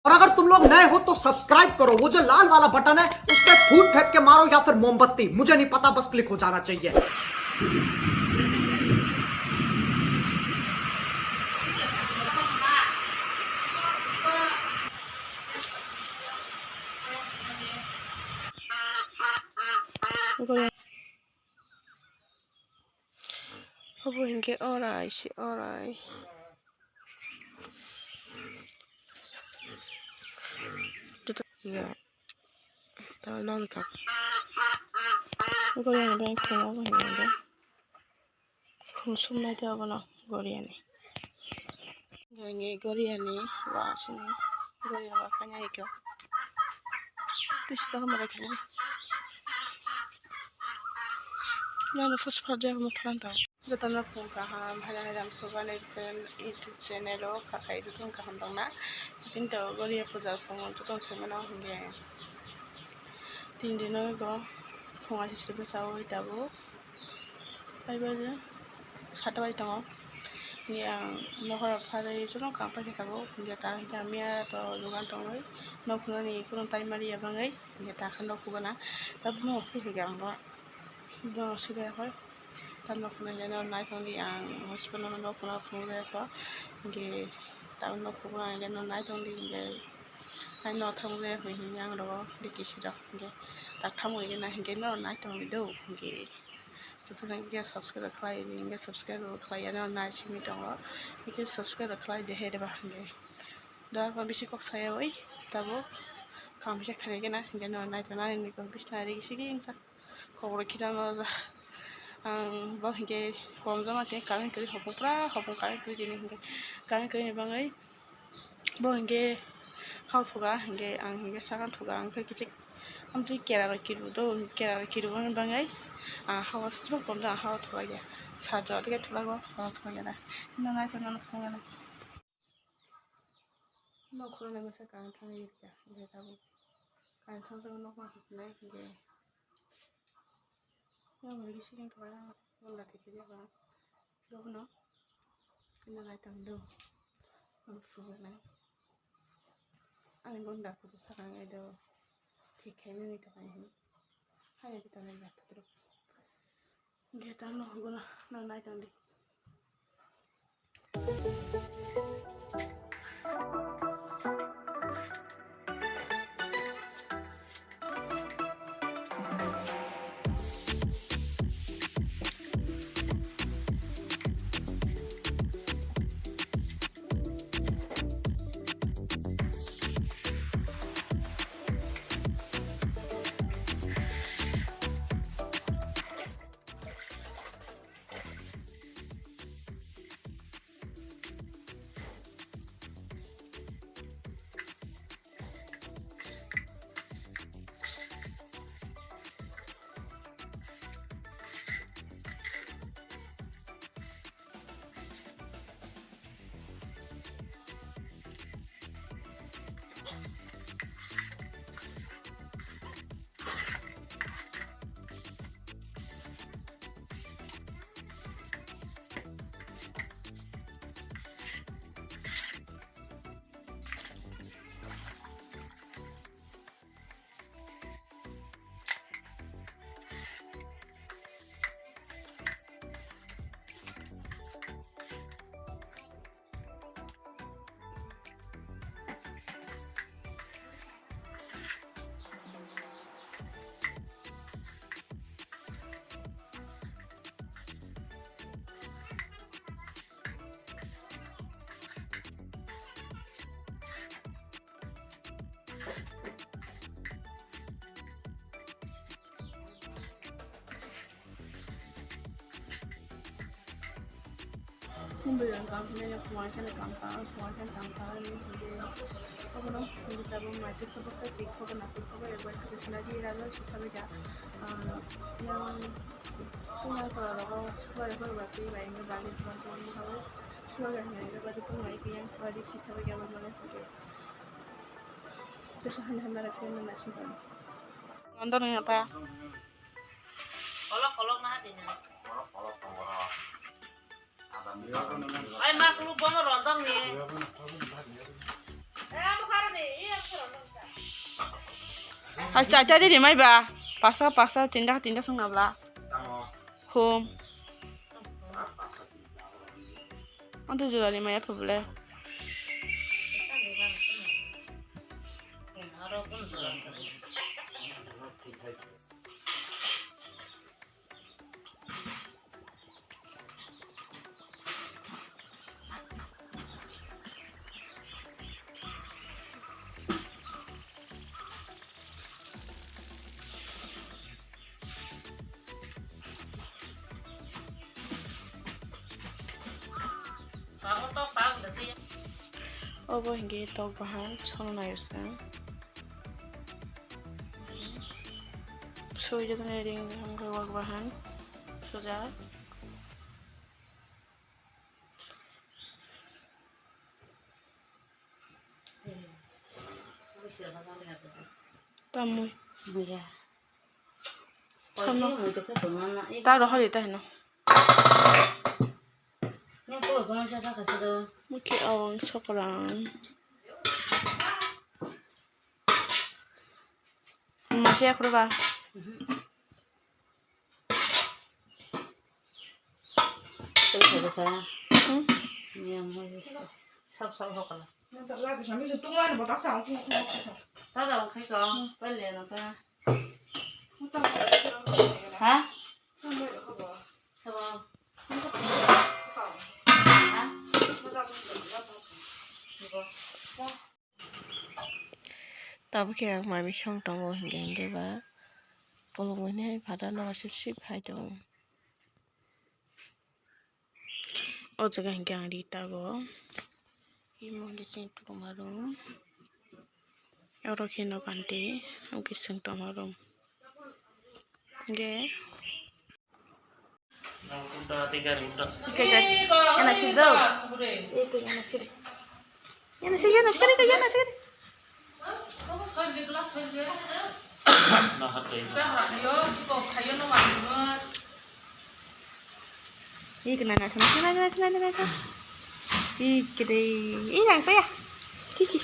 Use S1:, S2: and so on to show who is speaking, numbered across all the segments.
S1: और अगर तुम लोग नए हो तो सब्सक्राइब करो, वो जो लाल वाला बटन है उस पर फूट फेंक के मारो या फिर मोमबत्ती, मुझे नहीं पता, बस क्लिक हो जाना चाहिए।
S2: Apa hingga orai si orai. Tutup ya. Tahu non kap. Goyang dan kau apa hingga ada. Khusus macam apa no Garia ni. Hingga Garia ni was ni. Garia makanya ikut. Terus kalau mereka ni. Mana first part dia mau perantau. Jatana phai aram swkha YouTube channel o phai jatun kaham dongna tinta Garia puja phung jatun semana hingga dino go phunga sisribo sawo itabo aibaje 7টা বাজে dong yang nokor phai jatun kaham pakai tabo hingga ta hingga amia to lugan tongai nokuna ni kurang time mari abangai hingga ta kan nokugana tapi mau hingga amba do sudah koi tan nokuna jana nai tongdi ang hospital nokuna phungre ko hingga ta nokuna jana nai tongdi hingga ai no thongre hingga ang ro dikisira hingga ta thamuri gena hingga no nai tongdi do hingga jatun hingga subscribe khlai hingga subscribe khlai ana nai simi tongo hingga subscribe khlai dehe deba hingga da ko bisi kok saya oi tabo kam bisa khare gena hingga no nai tona ni ko bisna ri sigi ingsa khobor khidano ja ang bah hingga kom jama te kami kri hopung pra hopung kami kri dini hingga kami kri bangai bo hingga hau thuga hingga ang hingga sakan thuga ang kri kichik amri kerala kiru do kerala kiru bangai hawa stro kom da hawa thuga ya sajo de thula go hawa thuga ya na nai ko na thuga na no kholo na masa kan thang yi ya hingga tabu kan thang jang no ma khusnai hingga yang lagi sini tuh ya, nggak tidur ya bang, belum no, kena naik tangdo, nggak naik, angin nggak putus sekarang ada, tiketnya nih tuh ini, hanya kita naik terus, nggak tahu no, gue naik tangdi. Sumber yang kami punya penguasaan kampung ini sudah apa no kita memakai sebesar tiga kena tiga ya buat kita sendiri lalu kita bisa yang punya kalau sekolah berarti lainnya balik teman-teman kalau sekolahnya itu baru penguai yang balik kita bisa mana kita terus hanya film masih kan nonton apa
S3: Kolok mah dinya. Ay makhluk banget rontong nih. Apa karena nih?
S2: Hasta tadi di mai ba. Pasta tindak sungabla. Home. Antu juga di mai apa boleh? Obo hingga tok bahan sono na yusa. So jadi ring hangga wag bahan soja. Tamu.
S3: Iya.
S2: Sono.
S3: Mau juga kemana?
S2: Tak ada hal itu heno.
S3: Ini kalau sama saya kasih tuh.
S2: Mungkin awang sokoran. Masih aku ba.
S3: Terus ada saya. Ini yang mau sab sokoran.
S2: Tak lagi sampai setungan buat asam.
S3: Tak ada kayak kau. Boleh apa? Hah? Sama.
S2: Tapi kayak mami song tongo hingga ba. Kalau ini pada nama sip phai dong. Oh jaga hingga di tago. Imo gising tu kemarum. Euro kino kanti. Gising tu kemarum. Ge.
S4: Udah 3 udah.
S2: Enak sih dong. Itu enak sih. Enak sih.
S4: Nah, harga itu.
S2: Ih kena. Ih gede. Ih yang saya. Cici.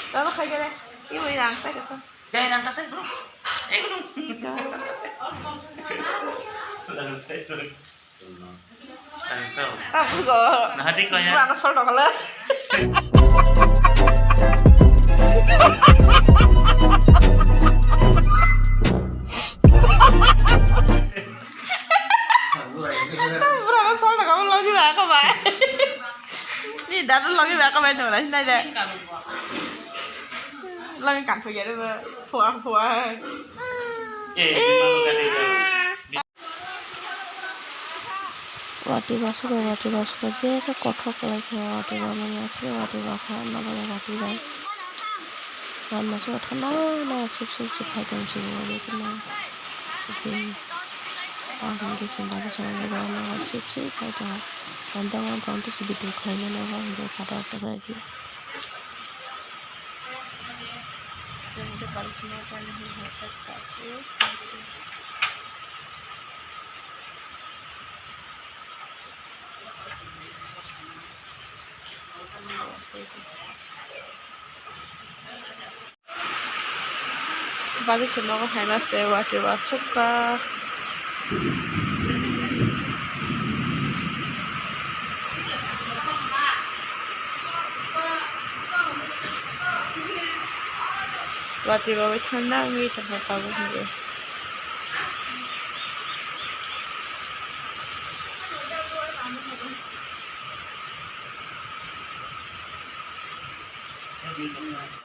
S2: Berapa kayak gede? Ibu yang saya kata.
S4: Jangan angkat saya bro. Bro. Lalu saya tuh. Stansel.
S2: Aku kok.
S4: Nah, adik kau ya.
S2: Kurang sol dong lah. Kurang sol dong kamu lagi apa ba? Ini dah lagi apa ba tuh lah sini aja. Lagi kan tuh jadi puang.
S4: Gimana kan itu?
S2: Wati basuka je to kothok lagi wati bamani আছে wati bakha na bale wati bai ran maso thana na sip phai dong sing wali kena oke orang ke sembah sama ba na sip phai dong andang kan to sibi tu khai na ba ndo kata lagi sampai kali semua kan hebat tapi Bali semua ko hai na sewa tewa swkha Wati bawa thanda mi tempat kamu ni.